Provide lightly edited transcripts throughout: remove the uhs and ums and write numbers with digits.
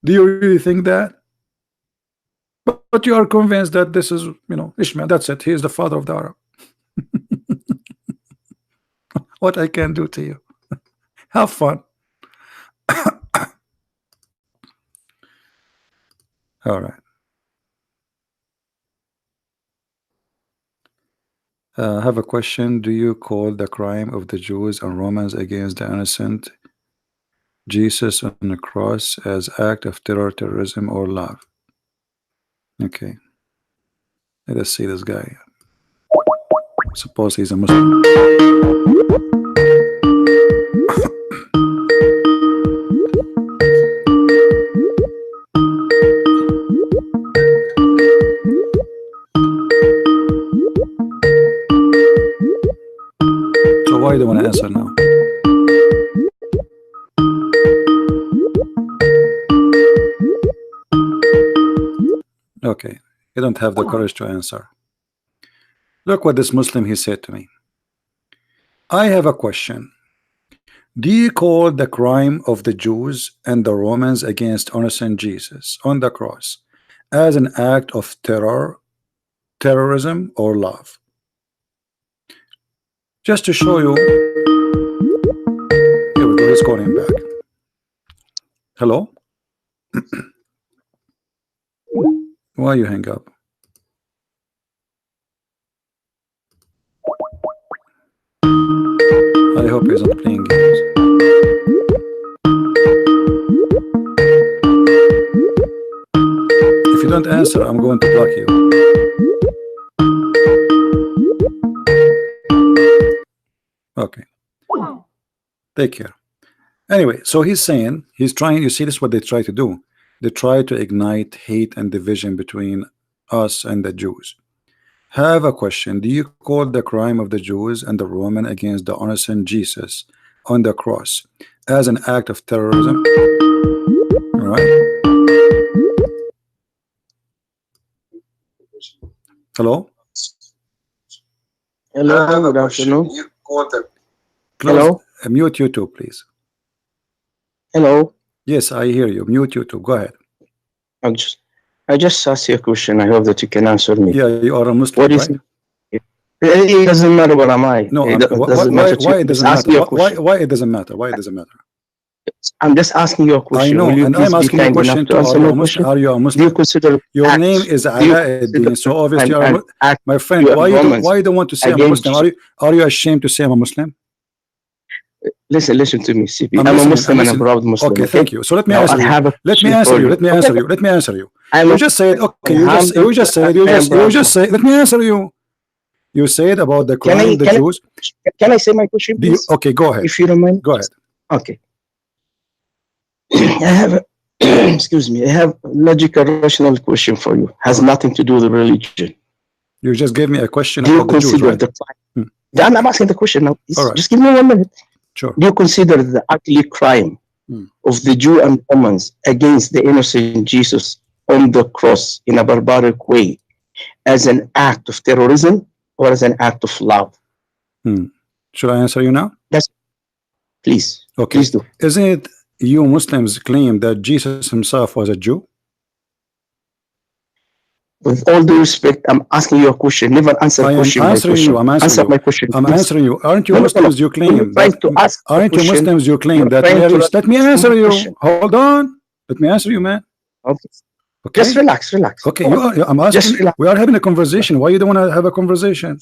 Do you really think that? But you are convinced that this is, Ishmael. That's it. He is the father of the Arab. What I can do to you? Have fun. All right. I have a question. Do you call the crime of the Jews and Romans against the innocent Jesus on the cross as act of terror, terrorism, or love? Okay. Let us see this guy. Suppose he's a Muslim. So why do you want to answer now? Okay, you don't have the courage to answer. Look what this Muslim he said to me. I have a question. Do you call the crime of the Jews and the Romans against innocent Jesus on the cross as an act of terror, terrorism, or love? Just to show you. Here we go, he's calling back. Hello? Why you hang up? I hope he's not playing games. If you don't answer, I'm going to block you. Okay. Take care. Anyway, so he's saying, he's trying, you see this is what they try to do. They try to ignite hate and division between us and the Jews. Have a question. Do you call the crime of the Jews and the Roman against the innocent Jesus on the cross as an act of terrorism? All right. Hello? Hello, good afternoon. Hello? Mute YouTube, please. Hello. Yes, I hear you. Mute YouTube. Go ahead. I just asked you a question. I hope that you can answer me. Yeah, you are a Muslim, what is right? It doesn't matter what am I. No, why it doesn't matter? Why it doesn't matter? Why it doesn't matter? I'm just asking you a question. I know, and I'm asking you a question to answer my question. Are you a Muslim? Do you consider your name is Ala, so obviously you are my friend. Why you don't want to say I'm a Muslim? Are you ashamed to say I'm a Muslim? Listen to me, CP. I'm a Muslim and a proud Muslim. Okay, thank you. So let me answer you. Let me answer you. You just said, okay, you just said, let me answer you. You said about the crime of the Jews. Can I say my question, please? Okay, go ahead. If you don't mind. Go ahead. Okay. I have excuse me, I have a logical, rational question for you. Has nothing to do with religion. You just gave me a question about the Jews, right? I'm asking the question now. Right. Just give me 1 minute. Sure. Do you consider the ugly crime of the Jew and Romans against the innocent Jesus on the cross in a barbaric way as an act of terrorism or as an act of love? Should I answer you now? Yes. Please. Okay. Please do. Isn't it you Muslims claim that Jesus himself was a Jew? With all due respect, I'm asking you a question. Never answer a question. Answer my question. I'm answering you. Aren't you Muslims? You claim that. Aren't you Muslims? You claim that. Let me answer you. Hold on. Let me answer you, man. Okay. Just relax. Okay. I'm asking. We are having a conversation. Why you don't want to have a conversation?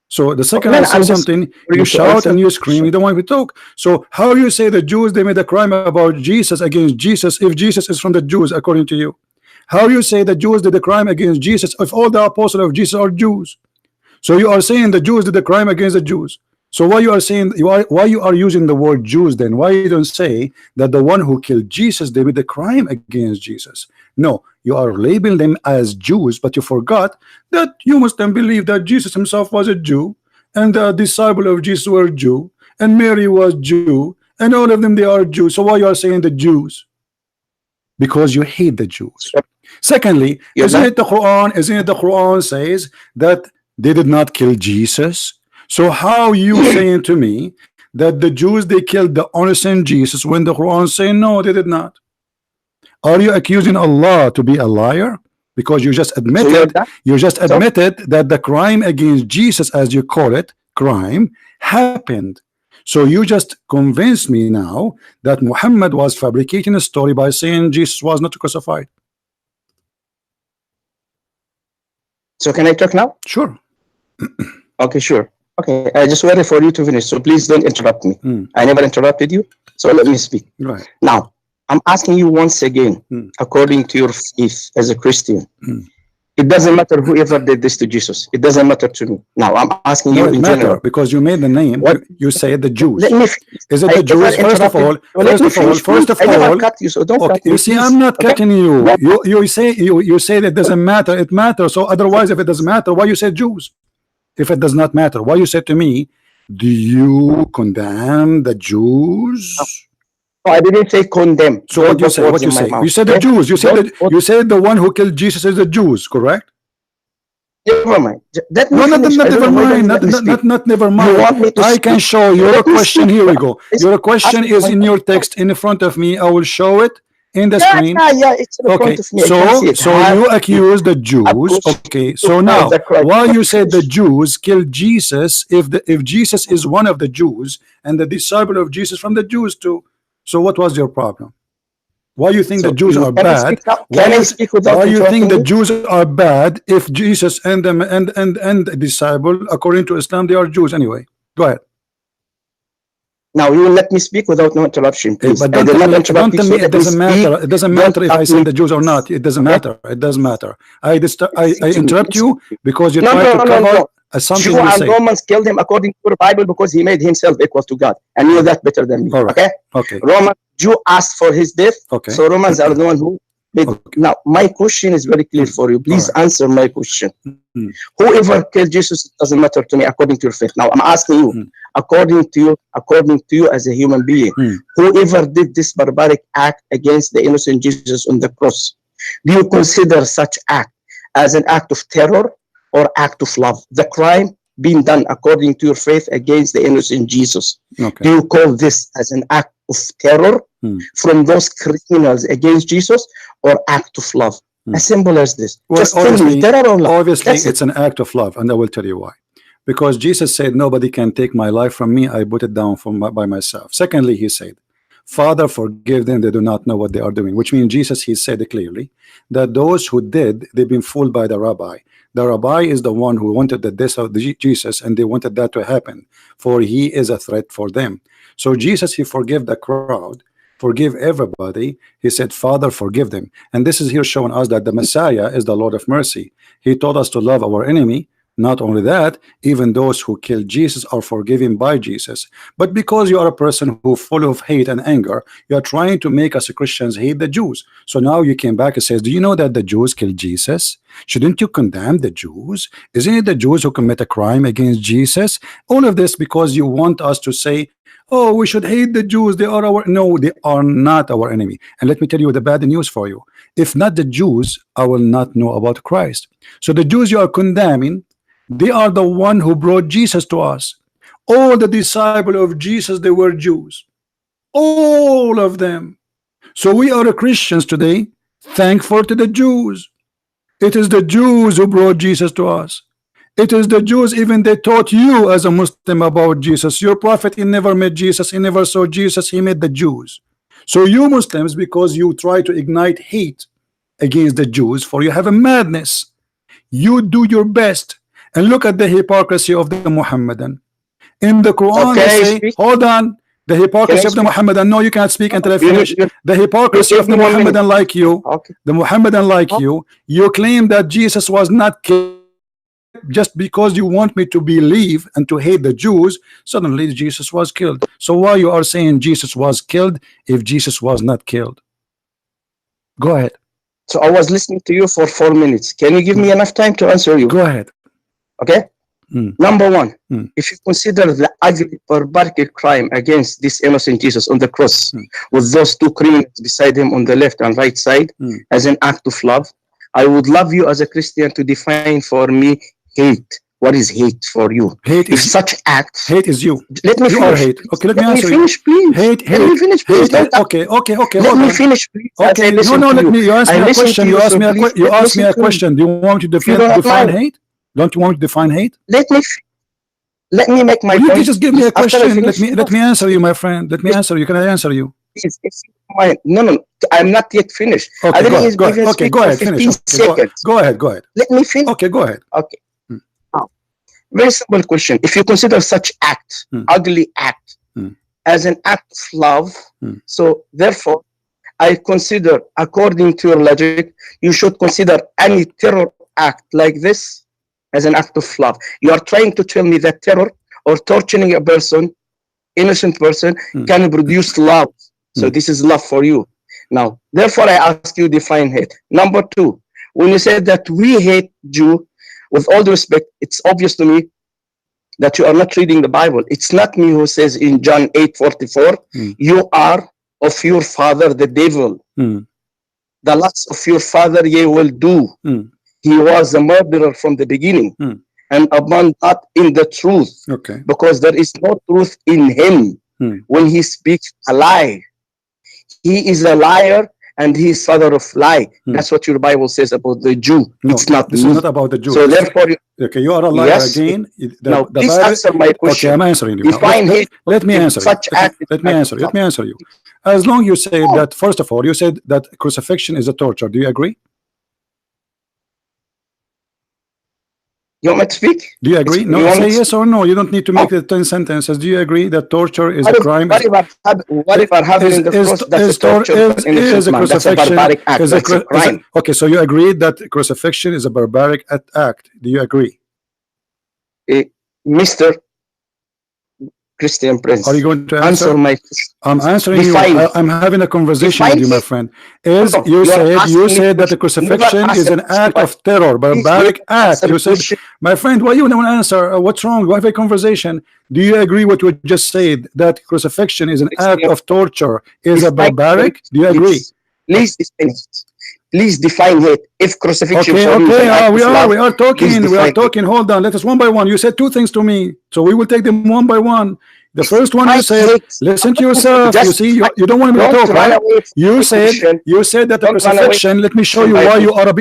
So the second I say something, you shout and you scream. You don't want to talk. So how you say the Jews they made a crime about Jesus against Jesus if Jesus is from the Jews according to you? How you say the Jews did the crime against Jesus if all the apostles of Jesus are Jews? So you are saying the Jews did the crime against the Jews. So why you are saying why you are using the word Jews then? Why you don't say that the one who killed Jesus they made the crime against Jesus? No, you are labeling them as Jews, but you forgot that you must then believe that Jesus himself was a Jew, and the disciple of Jesus were Jew, and Mary was Jew, and all of them they are Jews. So why you are saying the Jews? Because you hate the Jews. Secondly, isn't it the Quran says that they did not kill Jesus? So how you saying to me that the Jews they killed the innocent Jesus when the Quran say no, they did not? Are you accusing Allah to be a liar? Because you just admitted, that the crime against Jesus, as you call it, crime, happened. So you just convinced me now that Muhammad was fabricating a story by saying Jesus was not crucified. So can I talk now? Sure. Okay, sure. Okay, I just waited for you to finish, so please don't interrupt me. I never interrupted you, so let me speak. Right. Now, I'm asking you once again, according to your faith as a Christian, it doesn't matter whoever did this to Jesus. It doesn't matter to me. Now, I'm asking you in general. Because you made the name, you say the Jews. Let me Is it the Jews? First of all, you see, I'm not cutting you. You say that it doesn't matter. It matters. So otherwise, if it doesn't matter, why you say Jews? If it does not matter, why you said to me, do you condemn the Jews? No, I didn't say condemn. So what you say? What you say? You said the Jews. You said that. You said the one who killed Jesus is the Jews, correct? Never mind. Not never mind. I can show your question. Here we go. Your question is in your text in front of me. I will show it in the screen. It's in front of me. So you accuse the Jews. Okay, so now why you said the Jews killed Jesus if Jesus is one of the Jews and the disciple of Jesus from the Jews too? So what was your problem? Why you think the Jews are bad? Why you think the Jews are bad if Jesus and them and the disciple, according to Islam, they are Jews anyway? Go ahead. Now you will let me speak without no interruption, please. But don't tell me it doesn't matter. It doesn't matter if I say the Jews or not. It doesn't matter. It doesn't matter. I interrupt you because you try to cover something Jew you and say. Romans killed him according to the Bible because he made himself equal to God and knew that better than me. All right. Okay. Jew asked for his death. Okay. So Romans are the one who made. Now my question is very clear for you. Please answer my question. Whoever killed Jesus, it doesn't matter to me according to your faith. Now I'm asking you, according to you as a human being, whoever did this barbaric act against the innocent Jesus on the cross, do you consider such act as an act of terror or act of love? The crime being done according to your faith against the innocent Jesus. Do you call this as an act of terror from those criminals against Jesus or act of love? As simple as this. Well, just tell me, terror or love. Obviously, it's an act of love, and I will tell you why. Because Jesus said, nobody can take my life from me. I put it down by myself. Secondly, he said, Father, forgive them. They do not know what they are doing. Which means Jesus, he said clearly that those who did, they've been fooled by the rabbi. The rabbi is the one who wanted the death of Jesus, and they wanted that to happen, for he is a threat for them. So Jesus, he forgave the crowd, forgive everybody. He said, Father, forgive them. And this is here showing us that the Messiah is the Lord of mercy. He told us to love our enemy. Not only that, even those who killed Jesus are forgiven by Jesus. But because you are a person who full of hate and anger, you are trying to make us Christians hate the Jews. So now you came back and says, do you know that the Jews killed Jesus? Shouldn't you condemn the Jews? Isn't it the Jews who commit a crime against Jesus? All of this because you want us to say, oh, we should hate the Jews. They are our... No, they are not our enemy. And let me tell you the bad news for you. If not the Jews, I will not know about Christ. So the Jews you are condemning, they are the one who brought Jesus to us. All the disciples of Jesus, they were Jews. All of them. So we are Christians today, thankful to the Jews. It is the Jews who brought Jesus to us. It is the Jews, even they taught you as a Muslim about Jesus. Your prophet, he never met Jesus, he never saw Jesus, he met the Jews. So you Muslims, because you try to ignite hate against the Jews, for you have a madness. You do your best. And look at the hypocrisy of the Muhammadan. In the Quran, they say, hold on, the hypocrisy of the Muhammadan. No, you can't speak until I finish. The hypocrisy of the Muhammadan like you, the Muhammadan like you claim that Jesus was not killed just because you want me to believe and to hate the Jews. Suddenly Jesus was killed. So why you are saying Jesus was killed if Jesus was not killed? Go ahead. So I was listening to you for 4 minutes. Can you give me enough time to answer you? Go ahead. Okay. Number one, if you consider the ugly barbaric crime against this innocent Jesus on the cross with those two criminals beside him on the left and right side as an act of love, I would love you as a Christian to define for me hate. what is hate for you. Hate If is such acts, hate is you. let me You finish. are hate. Okay, let me Let me answer you. finish, please. Hate, Let me finish, please. hate. Okay. Let Hold me on. finish, please. As I Okay, no, listen no. to Let you. me. You asked I me a listen to question. you, You asked so me a please, you asked me listen a to me. question. Do you want me to If you don't define mind, hate? Don't you want me to define hate? let me make my Will you point. just give me a After I question? finish, Let me answer you, my friend. Let me answer you. Can I answer you? please, if you don't mind. No, I'm not yet finished. I Okay, didn't go ahead. even Okay, speak go for ahead. Finish. 15 Okay, seconds. go ahead. Let me finish. Okay, go ahead. Okay. Now, very simple question. If you consider such act, ugly act, as an act of love, so therefore, I consider, according to your logic, you should consider any terror act like this as an act of love. You are trying to tell me that terror or torturing a person, innocent person, can produce love. So this is love for you. Now, therefore, I ask you define hate. Number two, when you said that we hate Jew, with all due respect, it's obvious to me that you are not reading the Bible. It's not me who says in John 8:44, you are of your father the devil. The lusts of your father ye will do. He was a murderer from the beginning, and upon not in the truth, because there is no truth in him. When he speaks a lie, he is a liar and he is father of lie. That's what your Bible says about the Jew. No, it's not this me. is not about the Jew. So therefore, okay, you are a liar again. Now, please answer my question. Okay, I'm answering you. Define hate. Let me answer you. Let me answer you. As long you say that, first of all, you said that crucifixion is a torture. Do you agree? You want me to speak? Do you agree? No, say yes or no. You don't need to make the 10 sentences. Do you agree that torture is a crime? Whatever happened in the cross, that's a torture of an innocent man. That's a barbaric act. That's a crime. Okay, so you agree that crucifixion is a barbaric act. Do you agree? Mr. Christian Prince, are you going to answer my I'm answering you. I'm having a conversation with you, my friend. You said that the crucifixion is an act of terror, barbaric act. You said, my friend, why you don't answer? What's wrong? We have a conversation. Do you agree what we just said, that crucifixion is an act of torture, is a barbaric? Do you agree? Please define hate. If crucifixion we are talking. Hold on, let us one by one. You said two things to me, so we will take them one by one. The first one, you said, listen to yourself. You see, you don't want me to talk, right? You said that the crucifixion. Let me show you why you are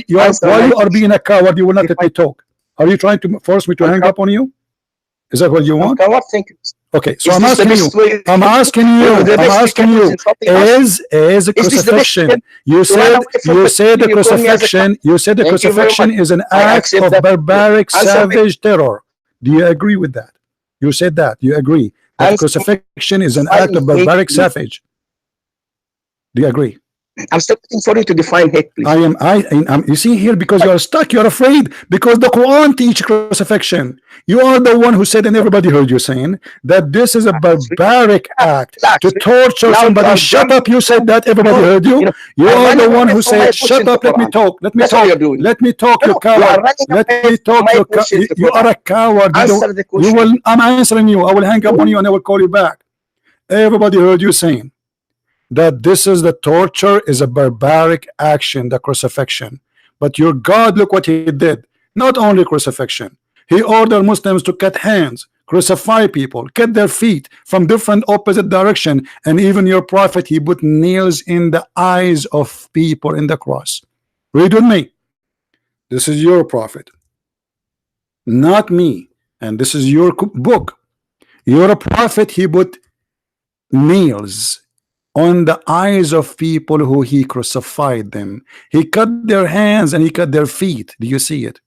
being a coward. You will not let me talk. Are you trying to force me to hang up on you? Is that what you want? Okay, so I'm asking you, is crucifixion, you said the crucifixion is an act of barbaric, savage terror. Do you agree with that? You said that. You agree that crucifixion is an act of barbaric, savage. Do you agree? I'm still waiting for you to define hate, please. You see here, because you are stuck, you're afraid, because the Quran teaches crucifixion. You are the one who said, and everybody heard you saying, that this is a barbaric act to torture somebody. Shut up, you said that, everybody heard you. You are the one who said, shut up, let me talk, let me talk, you coward. Let me talk, you are a coward. I'm answering you. I will hang up on you and I will call you back. Everybody heard you saying that this is the torture, is a barbaric action, the crucifixion. But your God, look what he did. Not only crucifixion, he ordered Muslims to cut hands, crucify people, cut their feet from different opposite direction, and even your prophet, he put nails in the eyes of people in the cross. Read with me. This is your prophet, not me, and this is your book. Your prophet, he put nails on the eyes of people who he crucified them. He cut their hands and he cut their feet. Do you see it?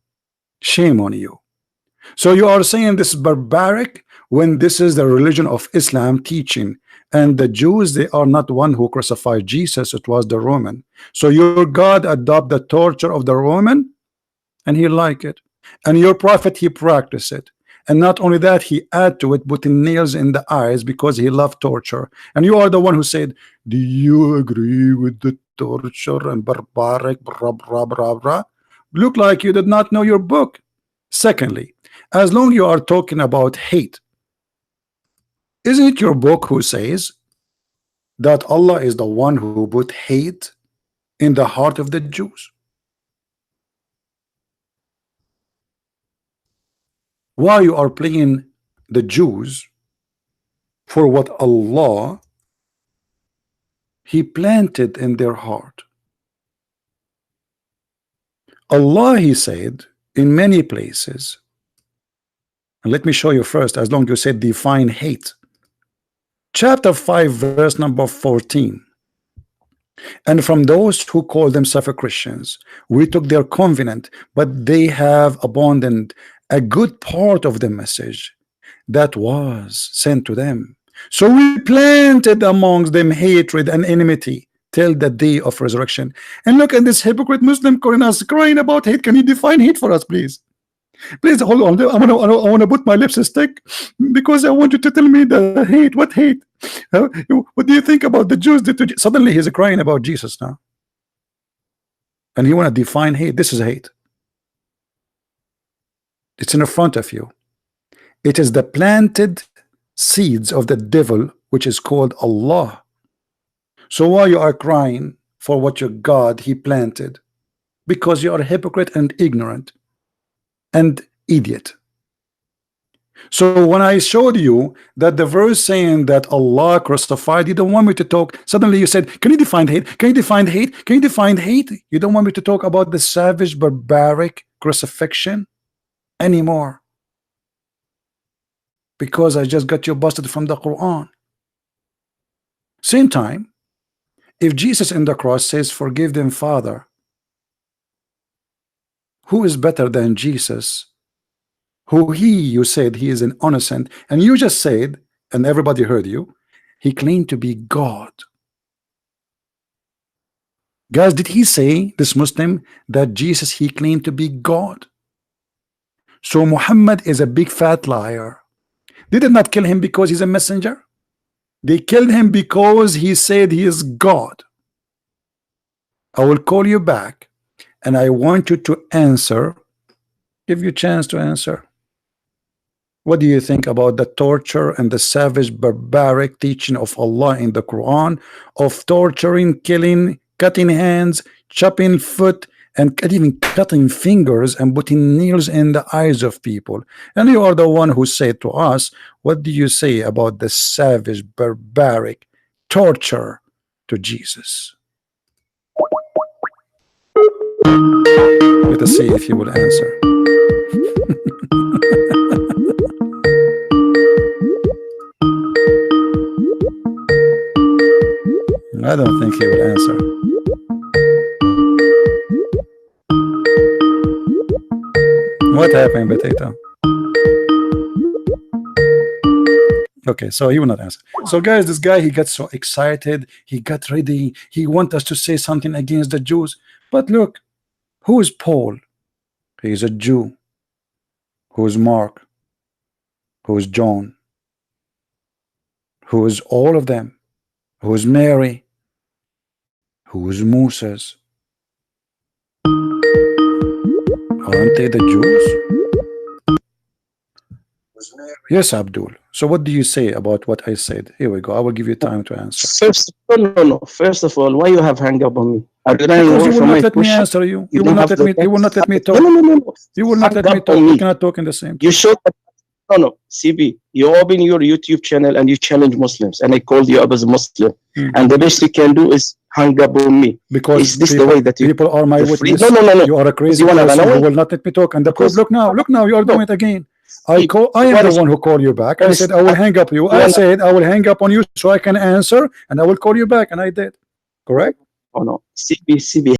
Shame on you. So you are saying this is barbaric when this is the religion of Islam teaching, and the Jews, they are not one who crucified Jesus, it was the Roman. So your God adopt the torture of the Roman and he like it, and your prophet, he practiced it. And not only that, he add to it putting nails in the eyes because he loved torture. And you are the one who said, do you agree with the torture and barbaric blah, blah, blah, blah? Look like you did not know your book. Secondly, as long you are talking about hate, isn't it your book who says that Allah is the one who put hate in the heart of the Jews? why you are playing the Jews for what Allah He planted in their heart. Allah, He said in many places, and let me show you first, as long as you said define hate. Chapter 5 verse number 14. And from those who call themselves Christians, we took their covenant, but they have abandoned a good part of the message that was sent to them. So we planted amongst them hatred and enmity till the day of resurrection. And look at this hypocrite Muslim calling us, crying about hate. Can you define hate for us, please? Please hold on. I want to put my lipstick because I want you to tell me the hate. What hate? What do you think about the Jews? Suddenly he's crying about Jesus now, and he want to define hate. This is hate. It's in front of you. It is the planted seeds of the devil, which is called Allah. So why you are crying for what your God He planted? Because you are a hypocrite and ignorant and idiot. So when I showed you that the verse saying that Allah crucified, you don't want me to talk. Suddenly you said, can you define hate? Can you define hate? Can you define hate? You don't want me to talk about the savage, barbaric crucifixion anymore, because I just got you busted from the Quran. Same time, if Jesus in the cross says, forgive them, Father, who is better than Jesus? Who you said he is an innocent, and you just said, and everybody heard you, he claimed to be God. Guys, did he say, this Muslim, that Jesus he claimed to be God? So Muhammad is a big fat liar. They did not kill him because he's a messenger. They killed him because he said he is God. I will call you back and I want you to answer. Give you a chance to answer. What do you think about the torture and the savage, barbaric teaching of Allah in the Quran of torturing, killing, cutting hands, chopping foot, and even cutting fingers and putting nails in the eyes of people? And you are the one who said to us, what do you say about the savage, barbaric torture to Jesus? Let us see if he will answer. I don't think he will answer. What happened, Potato? Okay, so he will not answer. So guys, this guy, he gets so excited, he got ready, he wants us to say something against the Jews. But look, who is Paul? He is a Jew. Who is Mark? Who is John? Who is all of them? Who is Mary? Who is Moses? Aren't they the Jews? Yes, Abdul. So what do you say about what I said? Here we go. I will give you time to answer. First of all, why you have hung up on me? Because you will not let me answer you. You will not let me. You will not let me talk. No. You will not let me talk. We cannot talk in the same time. You showed that. No, CB, you open your YouTube channel and you challenge Muslims, and I called you up as a Muslim. And the best you can do is hang up on me. Because is this the way that people are my witness? No. You are a crazy person who will not let me talk. And the proof, look now, you are doing it again. I am the one who called you back. I said I will hang up you. I said I will hang up on you so I can answer, and I will call you back, and I did. Correct? Oh no, CB,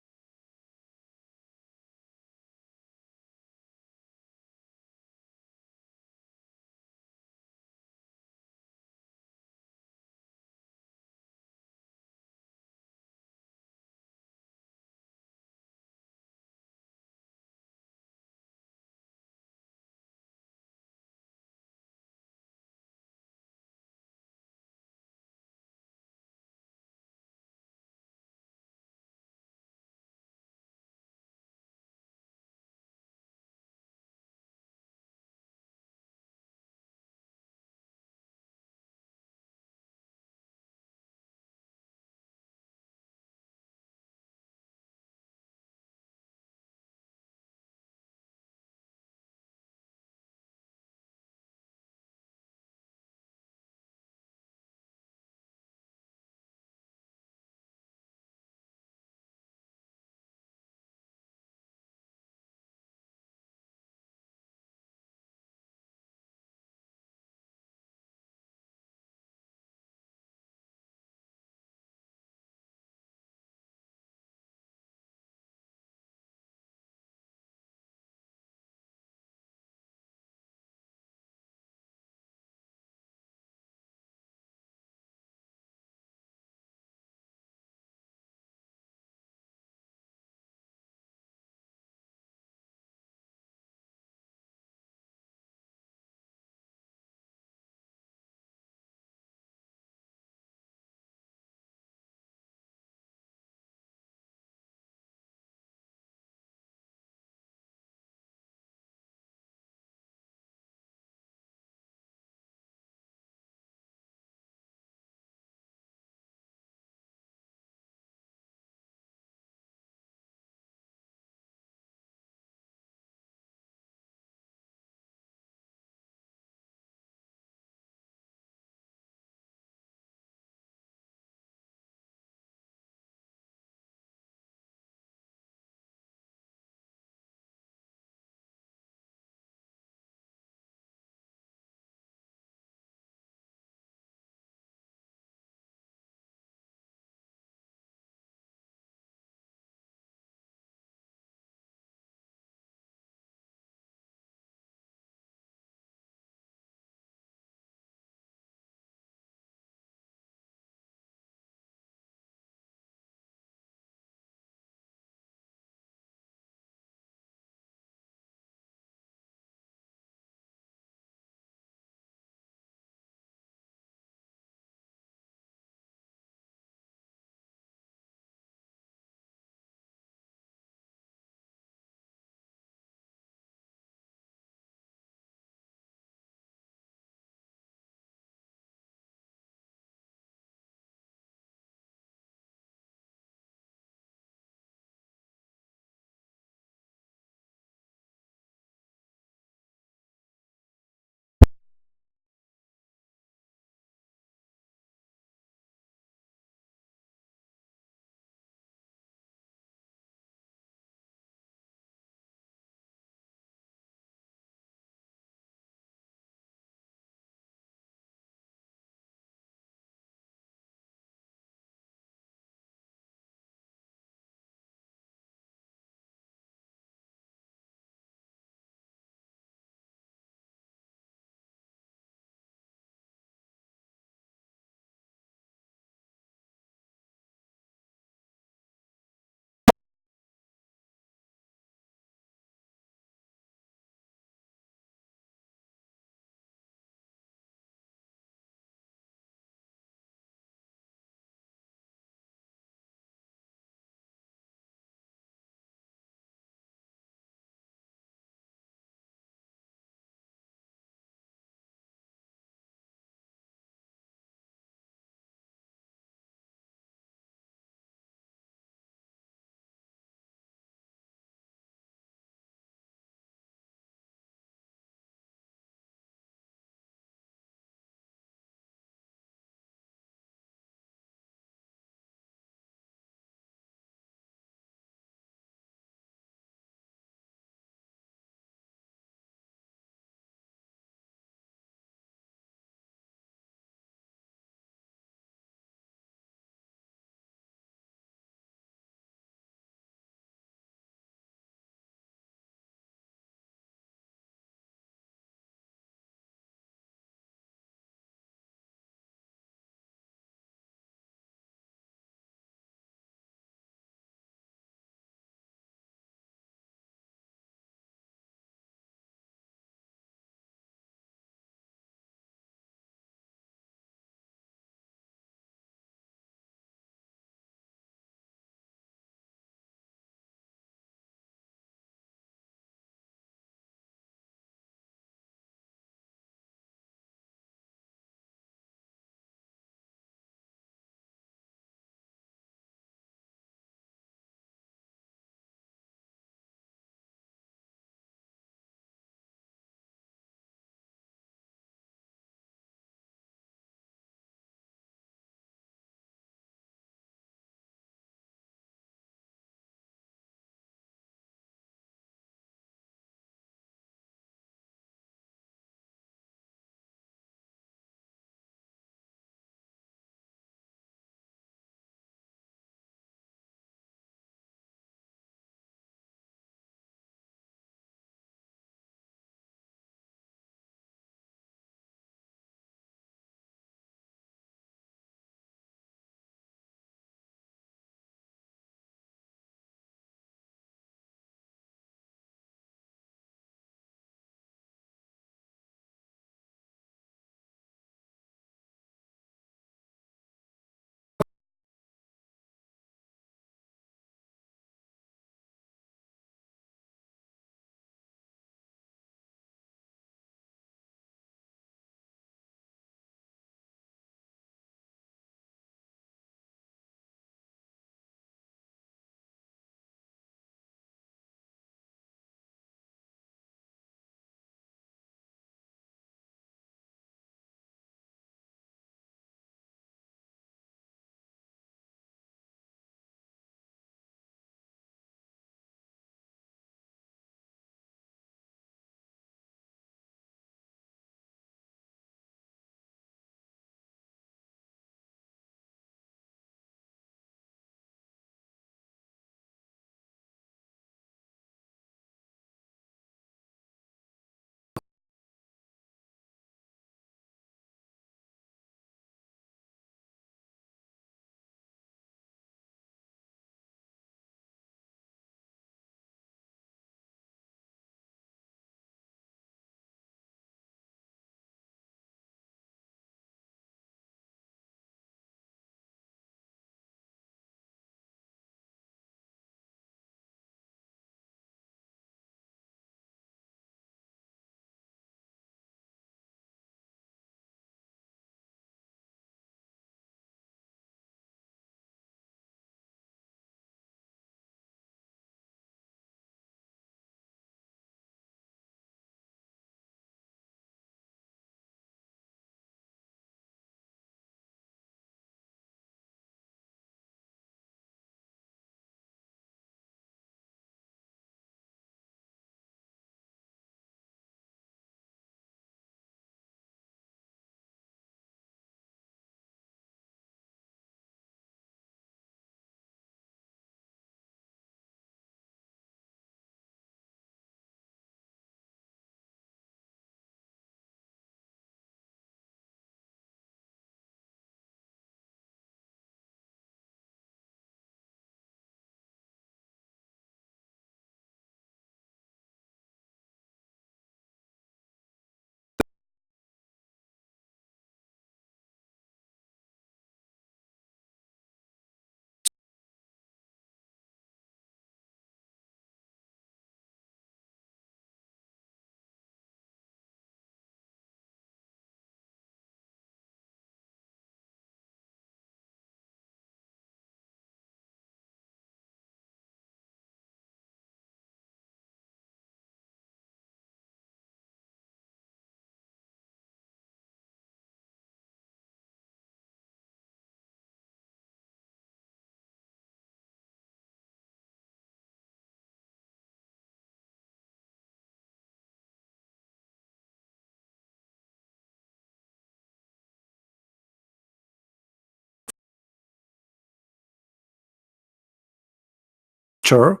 torture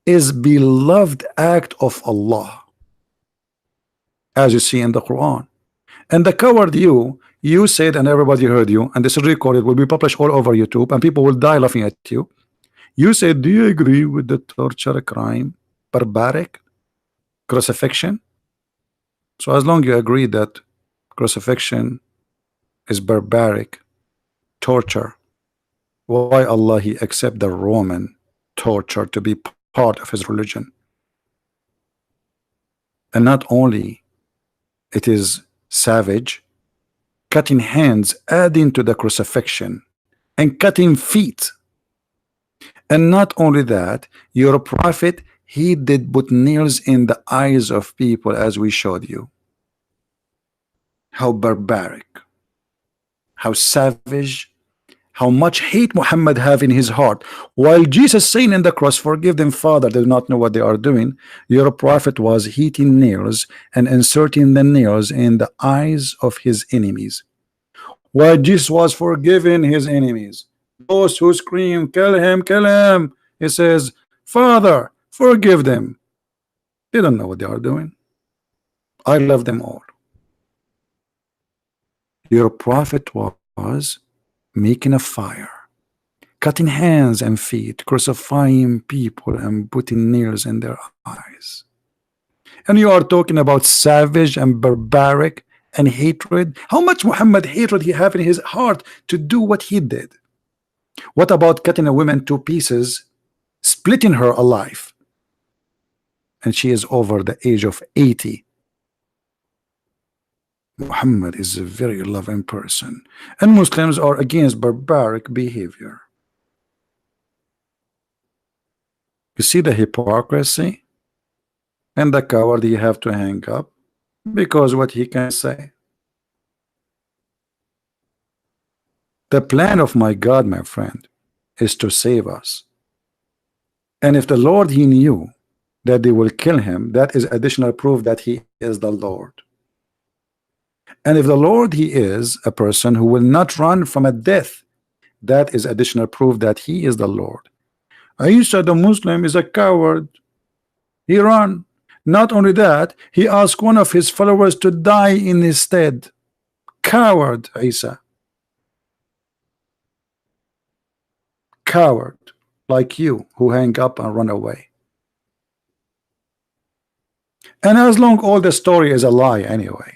is beloved act of Allah, as you see in the Quran. And the coward you said, and everybody heard you, and this is recorded, will be published all over YouTube, and people will die laughing at you. You said, do you agree with the torture crime, barbaric, crucifixion? So as long you agree that crucifixion is barbaric torture, why Allah He accept the Roman torture to be part of His religion? And not only it is savage, cutting hands, adding to the crucifixion, and cutting feet. And not only that, your prophet, he did put nails in the eyes of people, as we showed you. How barbaric, how savage, how much hate Muhammad have in his heart. While Jesus saying in the cross, forgive them, Father, they do not know what they are doing, your prophet was heating nails and inserting the nails in the eyes of his enemies. While Jesus was forgiving his enemies, those who scream, kill him, he says, Father, forgive them. They don't know what they are doing. I love them all. Your prophet was making a fire, cutting hands and feet, crucifying people and putting nails in their eyes. And you are talking about savage and barbaric and hatred. How much Muhammad hatred he have in his heart to do what he did? What about cutting a woman to pieces, splitting her alive? And she is over the age of 80. Muhammad is a very loving person, and Muslims are against barbaric behavior. You see the hypocrisy? And the coward you have to hang up because what he can say. The plan of my God, my friend, is to save us. And if the Lord he knew that they will kill him, that is additional proof that he is the Lord. And if the Lord he is a person who will not run from a death, that is additional proof that he is the Lord. Isa the Muslim is a coward. He ran. Not only that, he asked one of his followers to die in his stead. Coward, Isa. Coward, like you, who hang up and run away. And as long all the story is a lie anyway.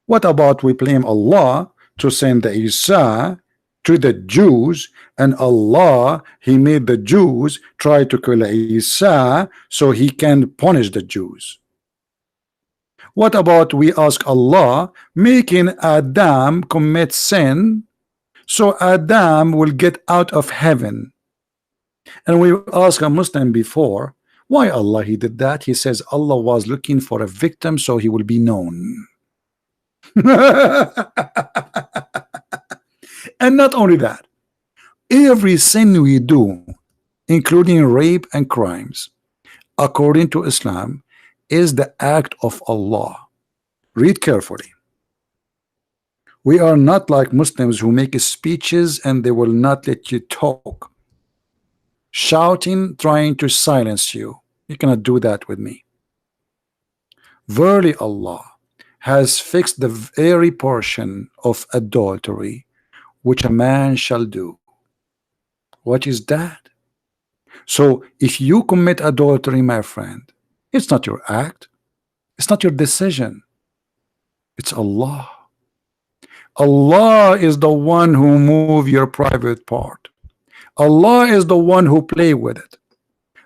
What about we blame Allah to send the Isa to the Jews, and Allah he made the Jews try to kill Isa so he can punish the Jews? What about we ask Allah making Adam commit sin so Adam will get out of heaven? And we asked a Muslim before, why Allah he did that? He says Allah was looking for a victim so he will be known. And not only that, every sin we do, including rape and crimes, according to Islam, is the act of Allah. Read carefully. We are not like Muslims who make speeches and they will not let you talk, shouting, trying to silence you. You cannot do that with me. Verily Allah has fixed the very portion of adultery which a man shall do. What is that? So if you commit adultery, my friend, it's not your act, it's not your decision, it's Allah. Allah is the one who move your private part. Allah is the one who play with it.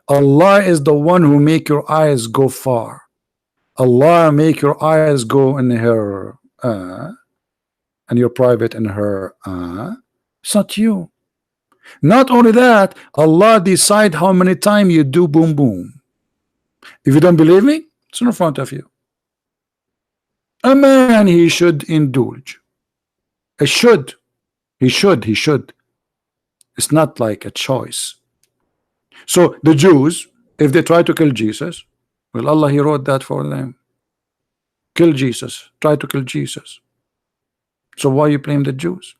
Allah is the one who make your eyes go far. Allah make your eyes go in her and your private in her it's not you. Not only that, Allah decide how many times you do boom boom. If you don't believe me, it's in front of you. A man he should indulge. He should. It's not like a choice. So the Jews, if they try to kill Jesus, well, Allah he wrote that for them. Kill Jesus. Try to kill Jesus. So why you blame the Jews?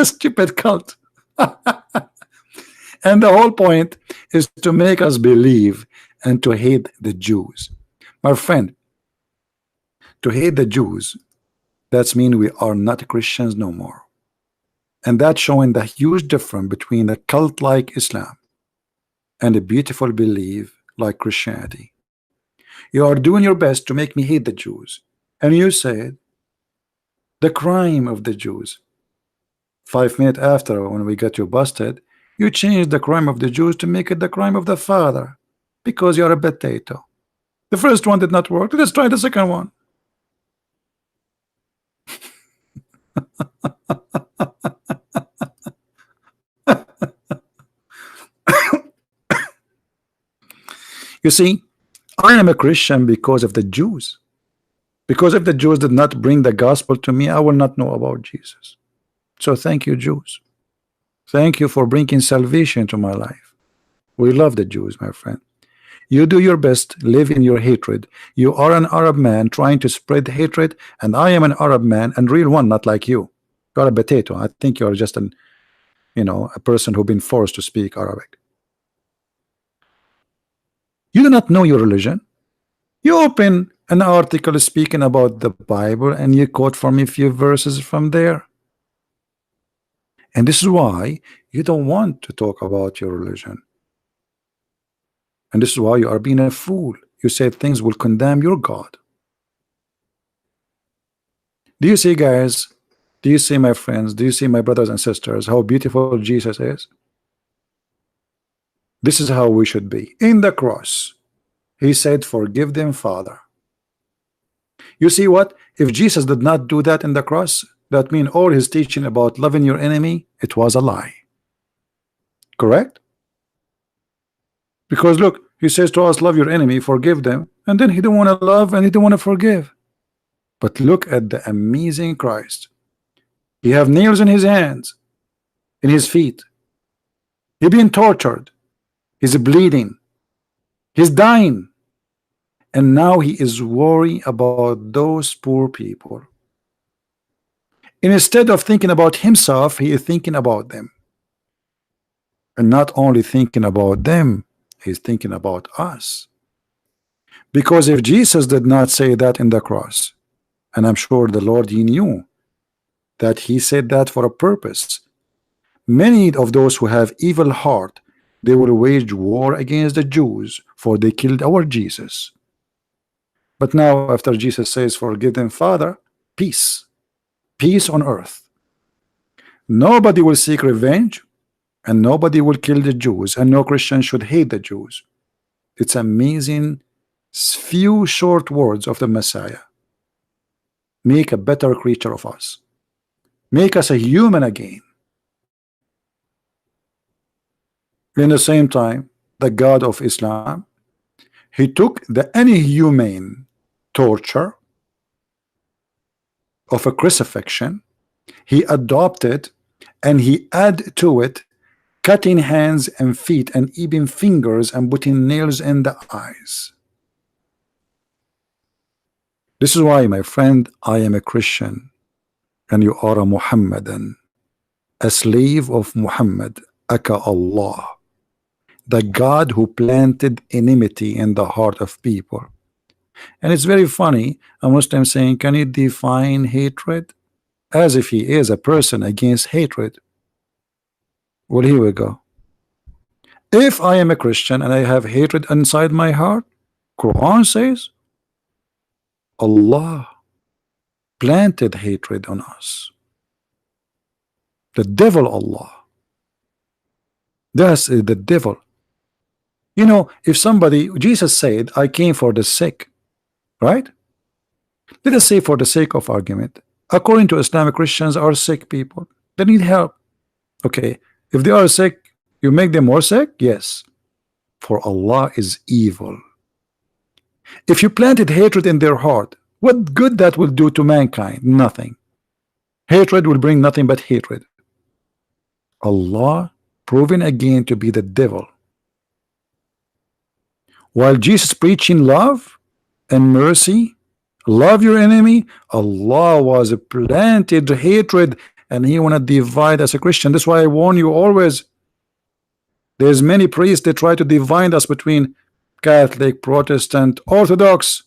a stupid cult. And the whole point is to make us believe and to hate the Jews. My friend, to hate the Jews, that's mean we are not Christians no more. And that's showing the huge difference between a cult like Islam and a beautiful belief like Christianity. You are doing your best to make me hate the Jews, and you said the crime of the Jews. 5 minutes after, when we got you busted, you changed the crime of the Jews to make it the crime of the father, because you're a potato. The first one did not work. Let's try the second one. You see, I am a Christian because of the Jews. Because if the Jews did not bring the gospel to me, I will not know about Jesus. So thank you, Jews. Thank you for bringing salvation to my life. We love the Jews, my friend. You do your best, live in your hatred. You are an Arab man trying to spread hatred, and I am an Arab man and real one, not like you. You're a potato. I think you're just an, a person who's been forced to speak Arabic. You do not know your religion. You open an article speaking about the Bible and you quote for me a few verses from there. And this is why you don't want to talk about your religion. And this is why you are being a fool. You said things will condemn your God. Do you see, guys? Do you see, my friends? Do you see, my brothers and sisters, how beautiful Jesus is? This is how we should be. In the cross, he said, forgive them, Father. You see what? If Jesus did not do that in the cross, that means all his teaching about loving your enemy, it was a lie. Correct? Because look, he says to us, love your enemy, forgive them, and then he don't want to love and he don't want to forgive. But look at the amazing Christ. He have nails in his hands, in his feet. He being tortured. He's bleeding. He's dying. And now he is worried about those poor people. And instead of thinking about himself, he is thinking about them. And not only thinking about them, he's thinking about us. Because if Jesus did not say that in the cross, and I'm sure the Lord, he knew that he said that for a purpose. Many of those who have evil heart, they will wage war against the Jews, for they killed our Jesus. But now after Jesus says, forgive them, Father, peace. Peace on earth. Nobody will seek revenge, and nobody will kill the Jews, and no Christian should hate the Jews. It's amazing few short words of the Messiah. Make a better creature of us. Make us a human again. In the same time, the God of Islam, he took the inhumane torture of a crucifixion, he adopted and he added to it cutting hands and feet and even fingers and putting nails in the eyes. This is why, my friend, I am a Christian and you are a Muhammadan, a slave of Muhammad, aka Allah, the God who planted enmity in the heart of people. And it's very funny, a Muslim saying, can you define hatred? As if he is a person against hatred. Well, here we go. If I am a Christian and I have hatred inside my heart, Quran says Allah planted hatred on us. The devil, Allah. That's the devil. You know, if somebody, Jesus said, I came for the sick, right? Let us say, for the sake of argument, according to Islamic, Christians are sick people. They need help. Okay, if they are sick, you make them more sick? Yes. For Allah is evil. If you planted hatred in their heart, what good that will do to mankind? Nothing. Hatred will bring nothing but hatred. Allah proven again to be the devil. While Jesus preaching love and mercy, love your enemy, Allah was planted hatred and he want to divide us a Christian. That's why I warn you always. There's many priests that try to divide us between Catholic, Protestant, Orthodox.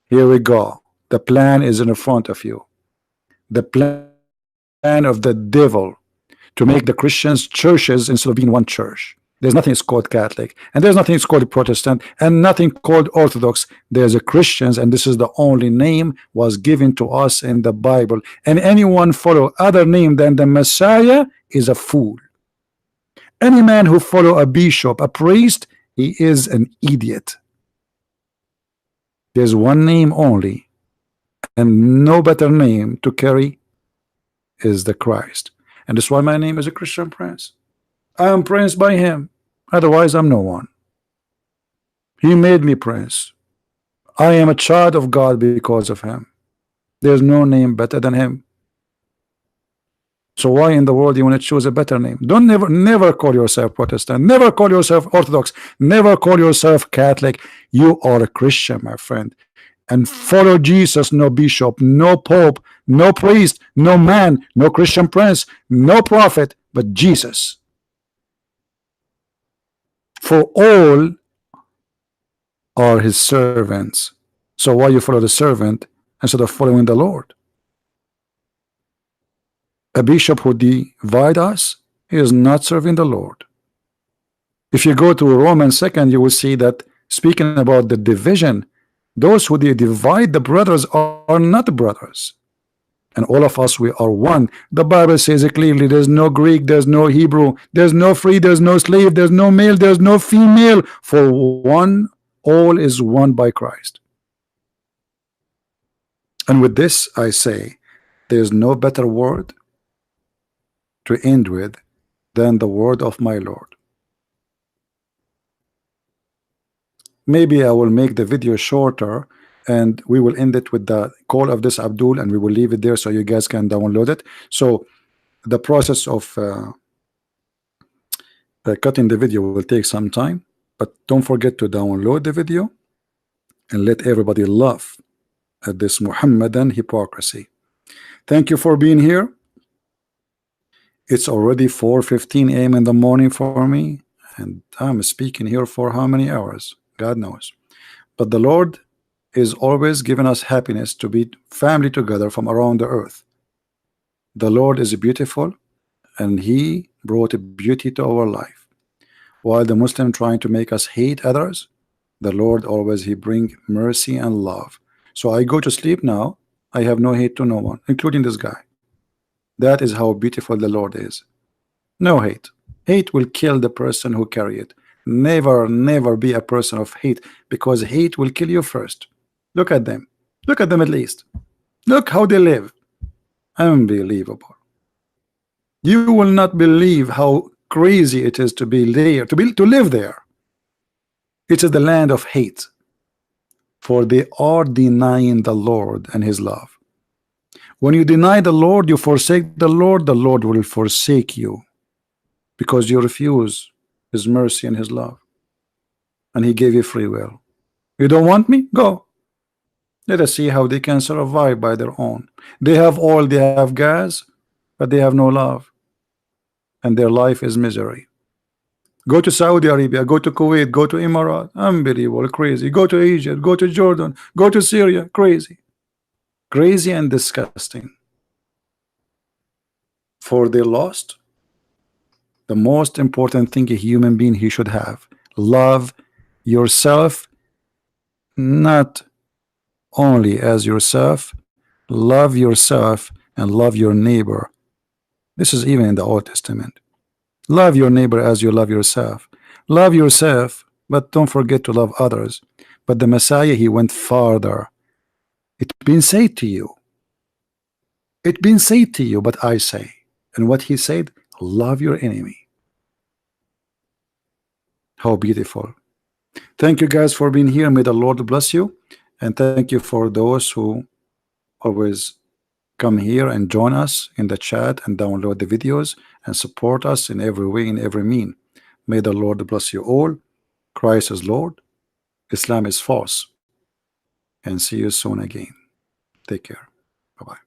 Here we go. The plan is in front of you. The plan of the devil to make the Christians churches instead of being one church. There's nothing is called Catholic, and there's nothing is called Protestant, and nothing called Orthodox. There's a Christians, and this is the only name was given to us in the Bible. And anyone follow other name than the Messiah is a fool. Any man who follow a bishop, a priest, he is an idiot. There's one name only, and no better name to carry is the Christ. And that's why my name is a Christian Prince. I am Prince by him. Otherwise, I'm no one. He made me Prince. I am a child of God because of him. There's no name better than him. So why in the world you want to choose a better name? Don't never call yourself Protestant. Never call yourself Orthodox. Never call yourself Catholic. You are a Christian, my friend. And follow Jesus, no bishop, no pope, no priest, no man, no Christian prince, no prophet, but Jesus. For all are his servants. So why you follow the servant instead of following the Lord? A bishop who divide us, he is not serving the Lord. If you go to Romans 2, you will see that speaking about the division, those who divide the brothers are not brothers. And all of us, we are one. The Bible says it clearly. There's no Greek, there's no Hebrew, there's no free, there's no slave, there's no male, there's no female. For one, all is one by Christ. And with this I say, there's no better word to end with than the word of my Lord. Maybe I will make the video shorter and we will end it with the call of this Abdul, and we will leave it there so you guys can download it. So the process of cutting the video will take some time, but don't forget to download the video and let everybody laugh at this Muhammadan hypocrisy. Thank you for being here. It's already 4:15 a.m. in the morning for me, and I'm speaking here for how many hours? God knows. But the Lord is always giving us happiness to be family together from around the earth. The Lord is beautiful, and he brought beauty to our life. While the Muslim trying to make us hate others, the Lord always he bring mercy and love. So I go to sleep now, I have no hate to no one, including this guy. That is how beautiful the Lord is. No hate. Hate will kill the person who carry it. Never be a person of hate, because hate will kill you first. Look at them. Look at them at least. Look how they live. Unbelievable. You will not believe how crazy it is to be there, to live there. It is the land of hate. For they are denying the Lord and his love. When you deny the Lord, you forsake the Lord will forsake you, because you refuse his mercy and his love, and he gave you free will. You don't want me? Go. Let us see how they can survive by their own. They have oil, they have gas, but they have no love, and their life is misery. Go to Saudi Arabia, go to Kuwait, go to Emirates, unbelievable, crazy. Go to Egypt, go to Jordan, go to Syria, crazy. Crazy and disgusting. For they lost the most important thing a human being he should have. Love yourself, not only as yourself. Love yourself and love your neighbor. This is even in the Old Testament. Love your neighbor as you love yourself. Love yourself, but don't forget to love others. But the Messiah, he went farther. It's been said to you. It's been said to you, but I say. And what he said, love your enemy. How beautiful. Thank you guys for being here. May the Lord bless you. And thank you for those who always come here and join us in the chat and download the videos and support us in every way, in every mean. May the Lord bless you all. Christ is Lord. Islam is false. And see you soon again. Take care. Bye-bye.